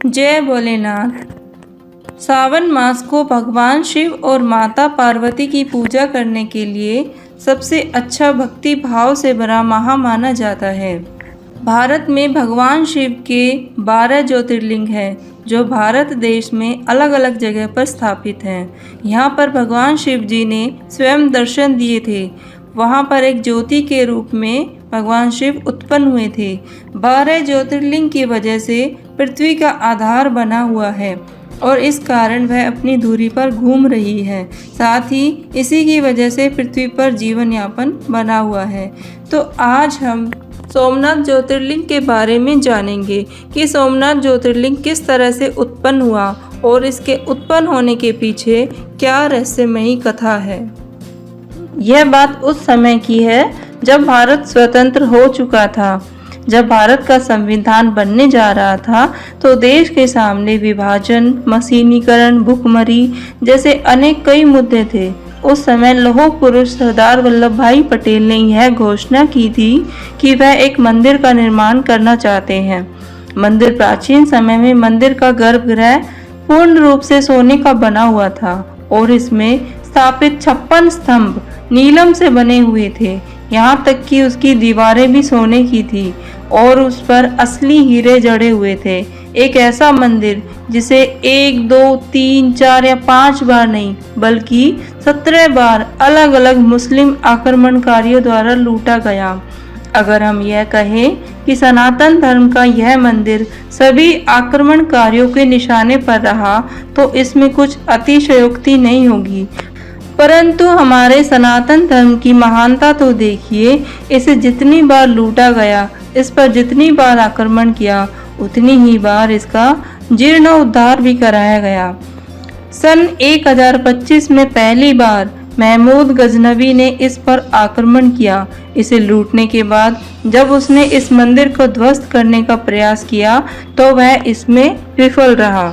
जय भोलेनाथ। सावन मास को भगवान शिव और माता पार्वती की पूजा करने के लिए सबसे अच्छा भक्ति भाव से भरा माह माना जाता है। भारत में भगवान शिव के 12 ज्योतिर्लिंग हैं जो भारत देश में अलग अलग जगह पर स्थापित हैं। यहाँ पर भगवान शिव जी ने स्वयं दर्शन दिए थे। वहाँ पर एक ज्योति के रूप में भगवान शिव उत्पन्न हुए थे। 12 ज्योतिर्लिंग की वजह से पृथ्वी का आधार बना हुआ है और इस कारण वह अपनी धुरी पर घूम रही है। साथ ही इसी की वजह से पृथ्वी पर जीवन यापन बना हुआ है। तो आज हम सोमनाथ ज्योतिर्लिंग के बारे में जानेंगे कि सोमनाथ ज्योतिर्लिंग किस तरह से उत्पन्न हुआ और इसके उत्पन्न होने के पीछे क्या रहस्यमयी कथा है। यह बात उस समय की है जब भारत स्वतंत्र हो चुका था। जब भारत का संविधान बनने जा रहा था तो देश के सामने विभाजन, मशीनीकरण, भुखमरी जैसे अनेक कई मुद्दे थे। उस समय लौह पुरुष सरदार वल्लभ भाई पटेल ने यह घोषणा की थी कि वह एक मंदिर का निर्माण करना चाहते हैं। मंदिर प्राचीन समय में मंदिर का गर्भगृह पूर्ण रूप से सोने का बना हुआ था और इसमें स्थापित 56 स्तंभ नीलम से बने हुए थे। यहाँ तक कि उसकी दीवारें भी सोने की थी और उस पर असली हीरे जड़े हुए थे। एक ऐसा मंदिर जिसे 1, 2, 3, 4 या 5 बार नहीं बल्कि 17 बार अलग अलग मुस्लिम आक्रमणकारियों द्वारा लूटा गया। अगर हम यह कहें कि सनातन धर्म का यह मंदिर सभी आक्रमणकारियों के निशाने पर रहा तो इसमें कुछ अतिशयोक्ति नहीं होगी। परंतु हमारे सनातन धर्म की महानता तो देखिए। इसे जितनी बार लूटा गया, इस पर जितनी बार आक्रमण किया, उतनी ही बार इसका जीर्णोद्धार भी कराया गया। सन 1025 में पहली बार महमूद गजनवी ने इस पर आक्रमण किया। इसे लूटने के बाद जब उसने इस मंदिर को ध्वस्त करने का प्रयास किया तो वह इसमें विफल रहा।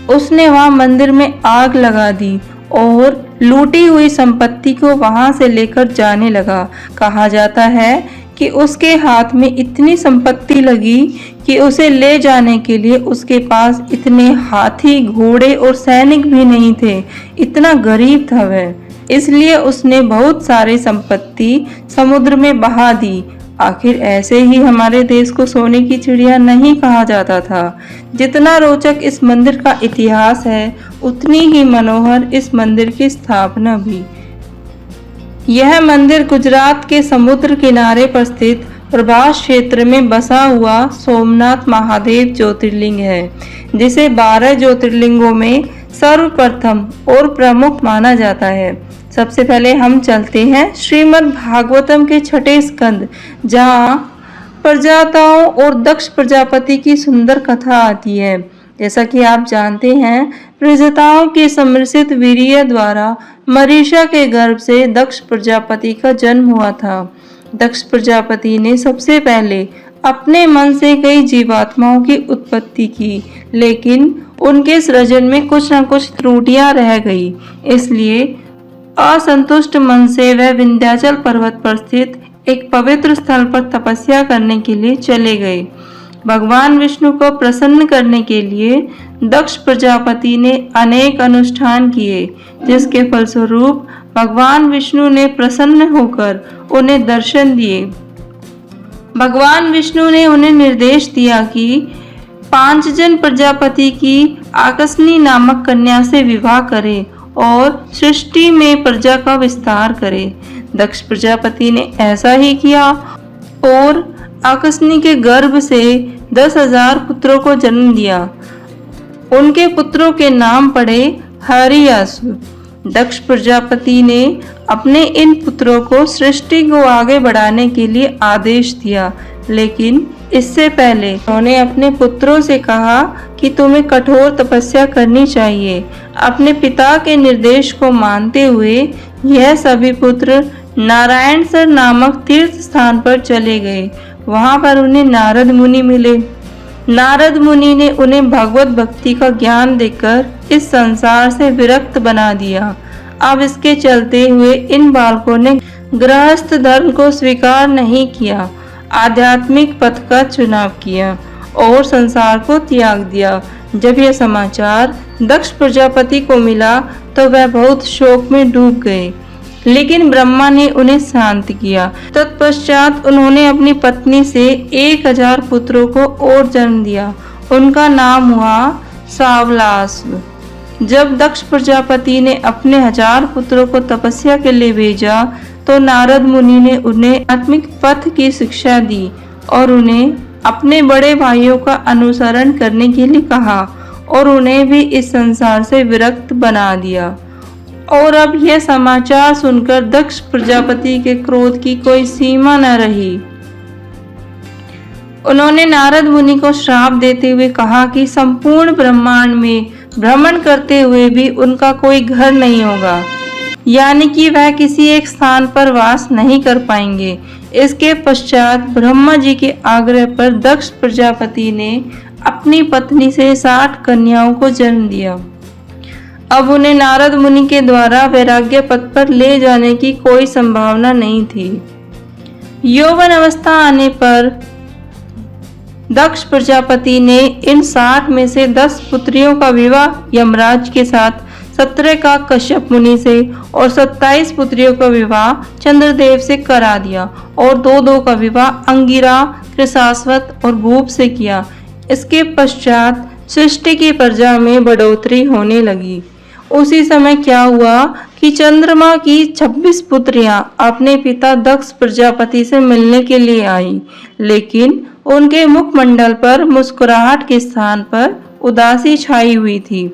उसने वहां मंदिर में आग लगा दी और लूटी हुई संपत्ति को वहां से लेकर जाने लगा। कहा जाता है कि उसके हाथ में इतनी संपत्ति लगी कि उसे ले जाने के लिए उसके पास इतने हाथी, घोड़े और सैनिक भी नहीं थे। इतना गरीब था वह। इसलिए उसने बहुत सारी संपत्ति समुद्र में बहा दी। आखिर ऐसे ही हमारे देश को सोने की चिड़िया नहीं कहा जाता था। जितना रोचक इस मंदिर का इतिहास है, उतनी ही मनोहर इस मंदिर की स्थापना भी। यह मंदिर गुजरात के समुद्र किनारे पर स्थित प्रभास क्षेत्र में बसा हुआ सोमनाथ महादेव ज्योतिर्लिंग है, जिसे 12 ज्योतिर्लिंगों में सर्वप्रथम और प्रमुख माना जाता है। सबसे पहले हम चलते हैं श्रीमद् भागवतम के 6ठे स्कंद, जहाँ प्रजाताओं और दक्ष प्रजापति की सुंदर कथा आती है। जैसा कि आप जानते हैं, प्रजाताओं के समर्सित वीर्य द्वारा मरीषा के गर्भ से दक्ष प्रजापति का जन्म हुआ था। दक्ष प्रजापति ने सबसे पहले अपने मन से कई जीवात्माओं की उत्पत्ति की, लेकिन उनके सृजन में कुछ न कुछ त्रुटियां रह गई। इसलिए असंतुष्ट मन से वह विंध्याचल पर्वत पर स्थित एक पवित्र स्थल पर तपस्या करने के लिए चले गए। भगवान विष्णु को प्रसन्न करने के लिए दक्ष प्रजापति ने अनेक अनुष्ठान किए, जिसके फलस्वरूप भगवान विष्णु ने प्रसन्न होकर उन्हें दर्शन दिए। भगवान विष्णु ने उन्हें निर्देश दिया कि 5 जन प्रजापति की आकस्नी नामक कन्या से विवाह करें और सृष्टि में प्रजा का विस्तार करें। दक्ष प्रजापति ने ऐसा ही किया और आकस्नी के गर्भ से 10,000 पुत्रों को जन्म दिया। उनके पुत्रों के नाम पड़े हरियासुर। दक्ष प्रजापति ने अपने इन पुत्रों को सृष्टि को आगे बढ़ाने के लिए आदेश दिया, लेकिन इससे पहले उन्होंने अपने पुत्रों से कहा कि तुम्हें कठोर तपस्या करनी चाहिए। अपने पिता के निर्देश को मानते हुए यह सभी पुत्र नारायणसर नामक तीर्थ स्थान पर चले गए। वहां पर उन्हें नारद मुनि मिले। नारद मुनि ने उन्हें भगवत भक्ति का ज्ञान देकर इस संसार से विरक्त बना दिया। अब इसके चलते हुए इन बालकों ने गृहस्थ धर्म को स्वीकार नहीं किया, आध्यात्मिक पथ का चुनाव किया और संसार को त्याग दिया। जब यह समाचार दक्ष प्रजापति को मिला तो वह बहुत शोक में डूब गए, लेकिन ब्रह्मा ने उन्हें शांत किया। तत्पश्चात उन्होंने अपनी पत्नी से 1000 पुत्रों को और जन्म दिया। उनका नाम हुआ सावलास्व। जब दक्ष प्रजापति ने अपने 1000 पुत्रों को तपस्या के लिए भेजा तो नारद मुनि ने उन्हें आत्मिक पथ की शिक्षा दी और उन्हें अपने बड़े भाइयों का अनुसरण करने के लिए कहा और उन्हें भी इस संसार से विरक्त बना दिया। और अब यह समाचार सुनकर दक्ष प्रजापति के क्रोध की कोई सीमा न रही। उन्होंने नारद मुनि को श्राप देते हुए कहा कि संपूर्ण ब्रह्मांड में भ्रमण करते हुए भी उनका कोई घर नहीं होगा, यानी कि वह किसी एक स्थान पर वास नहीं कर पाएंगे। इसके पश्चात ब्रह्मा जी के आग्रह पर दक्ष प्रजापति ने अपनी पत्नी से 60 कन्याओं को जन्म दिया। अब उन्हें नारद मुनि के द्वारा वैराग्य पथ पर ले जाने की कोई संभावना नहीं थी। यौवन अवस्था आने पर दक्ष प्रजापति ने इन 60 में से 10 पुत्रियों का विवाह यमराज के साथ, 17 का कश्यप मुनि से और 27 पुत्रियों का विवाह चंद्रदेव से करा दिया और 2-2 का विवाह अंगिरा, कृशाश्वत और भूप से किया। इसके पश्चात सृष्टि की प्रजा में बढ़ोतरी होने लगी। उसी समय क्या हुआ कि चंद्रमा की 26 पुत्रियां अपने पिता दक्ष प्रजापति से मिलने के लिए आई, लेकिन उनके मुखमंडल पर मुस्कुराहट के स्थान पर उदासी छाई हुई थी।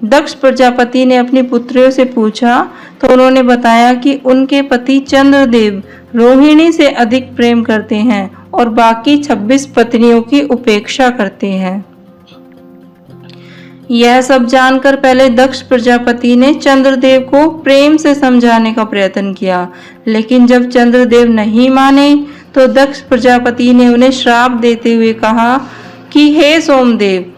दक्ष प्रजापति ने अपनी पुत्रियों से पूछा तो उन्होंने बताया कि उनके पति चंद्रदेव रोहिणी से अधिक प्रेम करते हैं और बाकी 26 पत्नियों की उपेक्षा करते हैं। यह सब जानकर पहले दक्ष प्रजापति ने चंद्रदेव को प्रेम से समझाने का प्रयत्न किया, लेकिन जब चंद्रदेव नहीं माने तो दक्ष प्रजापति ने उन्हें श्राप देते हुए कहा कि हे सोमदेव,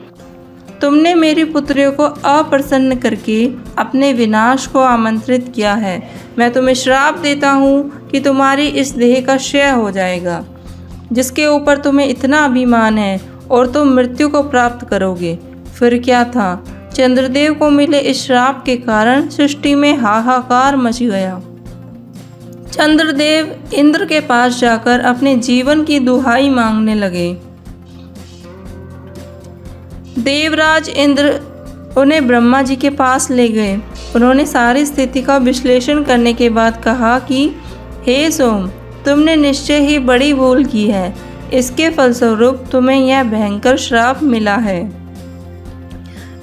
तुमने मेरी पुत्रियों को अप्रसन्न करके अपने विनाश को आमंत्रित किया है। मैं तुम्हें श्राप देता हूँ कि तुम्हारी इस देह का क्षय हो जाएगा, जिसके ऊपर तुम्हें इतना अभिमान है, और तुम मृत्यु को प्राप्त करोगे। फिर क्या था, चंद्रदेव को मिले इस श्राप के कारण सृष्टि में हाहाकार मच गया। चंद्रदेव इंद्र के पास जाकर अपने जीवन की दुहाई मांगने लगे। देवराज इंद्र उन्हें ब्रह्मा जी के पास ले गए। उन्होंने सारी स्थिति का विश्लेषण करने के बाद कहा कि हे सोम, तुमने निश्चय ही बड़ी भूल की है। इसके फलस्वरूप तुम्हें यह भयंकर श्राप मिला है।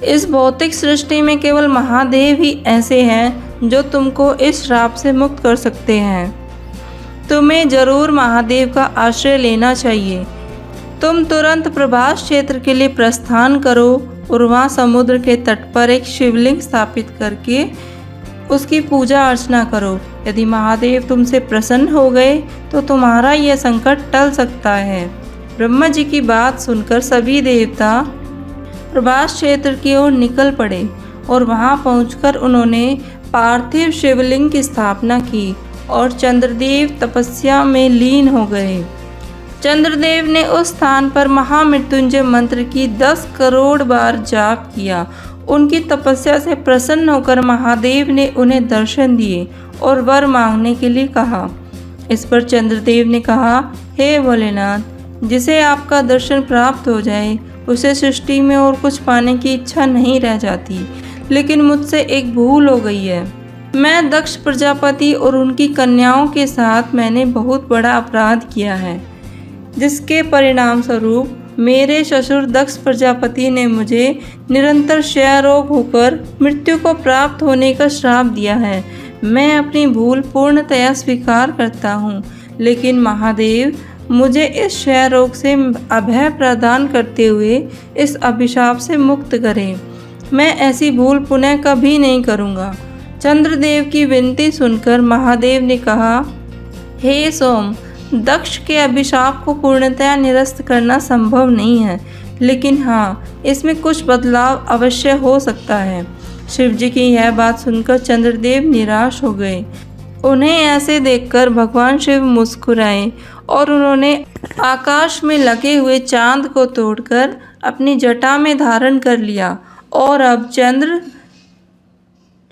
इस भौतिक सृष्टि में केवल महादेव ही ऐसे हैं जो तुमको इस श्राप से मुक्त कर सकते हैं। तुम्हें जरूर महादेव का आश्रय लेना चाहिए। तुम तुरंत प्रभास क्षेत्र के लिए प्रस्थान करो और वहाँ समुद्र के तट पर एक शिवलिंग स्थापित करके उसकी पूजा अर्चना करो। यदि महादेव तुमसे प्रसन्न हो गए तो तुम्हारा यह संकट टल सकता है। ब्रह्मा जी की बात सुनकर सभी देवता प्रभास क्षेत्र की ओर निकल पड़े और वहां पहुंचकर उन्होंने पार्थिव शिवलिंग की स्थापना की और चंद्रदेव तपस्या में लीन हो गए। चंद्रदेव ने उस स्थान पर महामृत्युंजय मंत्र की 10 करोड़ बार जाप किया। उनकी तपस्या से प्रसन्न होकर महादेव ने उन्हें दर्शन दिए और वर मांगने के लिए कहा। इस पर चंद्रदेव ने कहा, हे भोलेनाथ, जिसे आपका दर्शन प्राप्त हो जाए उसे सृष्टि में और कुछ पाने की इच्छा नहीं रह जाती, लेकिन मुझसे एक भूल हो गई है। मैं दक्ष प्रजापति और उनकी कन्याओं के साथ मैंने बहुत बड़ा अपराध किया है, जिसके परिणाम स्वरूप मेरे ससुर दक्ष प्रजापति ने मुझे निरंतर क्षय रोग होकर मृत्यु को प्राप्त होने का श्राप दिया है। मैं अपनी भूल पूर्णतया स्वीकार करता हूँ, लेकिन महादेव मुझे इस क्षय रोग से अभय प्रदान करते हुए इस अभिशाप से मुक्त करें। मैं ऐसी भूल पुनः कभी नहीं करूँगा। चंद्रदेव की विनती सुनकर महादेव ने कहा, हे सोम, दक्ष के अभिशाप को पूर्णतया निरस्त करना संभव नहीं है, लेकिन हाँ, इसमें कुछ बदलाव अवश्य हो सकता है। शिवजी की यह बात सुनकर चंद्रदेव निराश हो गए। उन्हें ऐसे देखकर भगवान शिव मुस्कुराए और उन्होंने आकाश में लगे हुए चांद को तोड़कर अपनी जटा में धारण कर लिया और अब चंद्र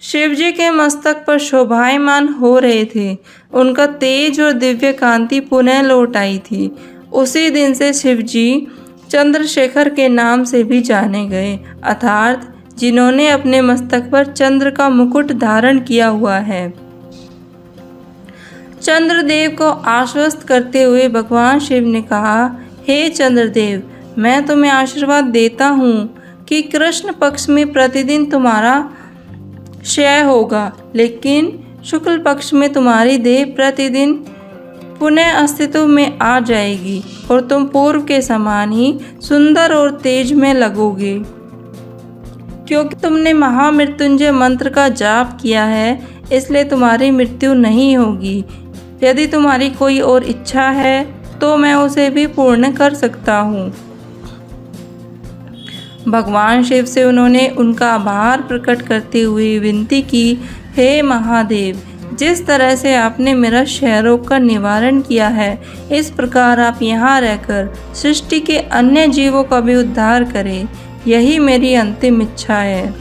शिवजी के मस्तक पर शोभायमान हो रहे थे। उनका तेज और दिव्य कांति पुनः लौट आई थी। उसी दिन से शिवजी चंद्रशेखर के नाम से भी जाने गए, अर्थात जिन्होंने अपने मस्तक पर चंद्र का मुकुट धारण किया हुआ है। चंद्रदेव को आश्वस्त करते हुए भगवान शिव ने कहा, हे चंद्रदेव, मैं तुम्हें आशीर्वाद देता हूँ कि कृष्ण पक्ष में प्रतिदिन तुम्हारा क्षय होगा, लेकिन शुक्ल पक्ष में तुम्हारी देह प्रतिदिन पुनः अस्तित्व में आ जाएगी और तुम पूर्व के समान ही सुंदर और तेज में लगोगे, क्योंकि तुमने महामृत्युंजय मंत्र का जाप किया है, इसलिए तुम्हारी मृत्यु नहीं होगी। यदि तुम्हारी कोई और इच्छा है तो मैं उसे भी पूर्ण कर सकता हूँ। भगवान शिव से उन्होंने उनका आभार प्रकट करते हुए विनती की, हे महादेव, जिस तरह से आपने मेरा क्षय रोग का निवारण किया है, इस प्रकार आप यहाँ रहकर सृष्टि के अन्य जीवों का भी उद्धार करें, यही मेरी अंतिम इच्छा है।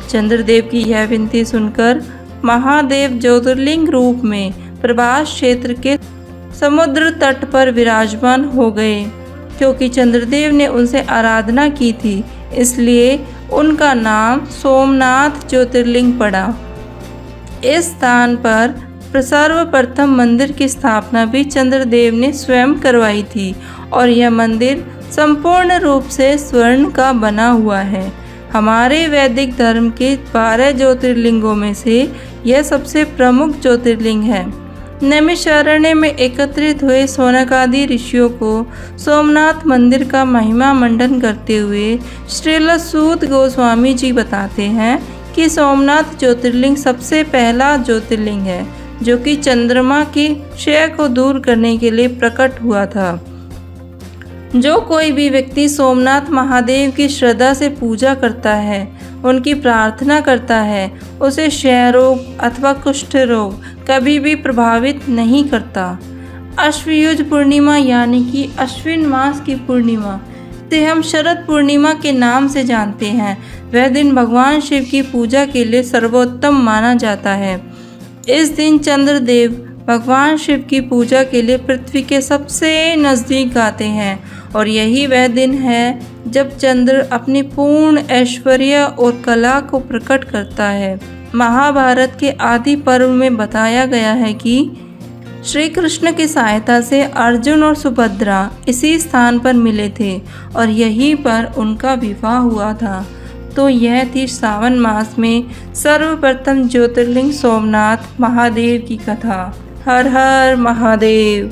चंद्रदेव की यह विनती सुनकर महादेव ज्योतिर्लिंग रूप में प्रभास क्षेत्र के समुद्र तट पर विराजमान हो गए। क्योंकि चंद्रदेव ने उनसे आराधना की थी, इसलिए उनका नाम सोमनाथ ज्योतिर्लिंग पड़ा। इस स्थान पर सर्वप्रथम मंदिर की स्थापना भी चंद्रदेव ने स्वयं करवाई थी और यह मंदिर संपूर्ण रूप से स्वर्ण का बना हुआ है। हमारे वैदिक धर्म के 12 ज्योतिर्लिंगों में से यह सबसे प्रमुख ज्योतिर्लिंग है। नैमिषारण्य में एकत्रित हुए शौनकादि ऋषियों को सोमनाथ मंदिर का महिमा मंडन करते हुए श्रील सूत गोस्वामी जी बताते हैं कि सोमनाथ ज्योतिर्लिंग सबसे पहला ज्योतिर्लिंग है जो कि चंद्रमा की क्षय को दूर करने के लिए प्रकट हुआ था। जो कोई भी व्यक्ति सोमनाथ महादेव की श्रद्धा से पूजा करता है, उनकी प्रार्थना करता है, उसे क्षय रोग अथवा कुष्ठ रोग कभी भी प्रभावित नहीं करता। अश्वयुज पूर्णिमा यानी कि अश्विन मास की पूर्णिमा से हम शरद पूर्णिमा के नाम से जानते हैं। वह दिन भगवान शिव की पूजा के लिए सर्वोत्तम माना जाता है। इस दिन चंद्रदेव भगवान शिव की पूजा के लिए पृथ्वी के सबसे नज़दीक आते हैं और यही वह दिन है जब चंद्र अपनी पूर्ण ऐश्वर्य और कला को प्रकट करता है। महाभारत के आदि पर्व में बताया गया है कि श्री कृष्ण की सहायता से अर्जुन और सुभद्रा इसी स्थान पर मिले थे और यहीं पर उनका विवाह हुआ था। तो यह थी सावन मास में सर्वप्रथम ज्योतिर्लिंग सोमनाथ महादेव की कथा। हर हर महादेव।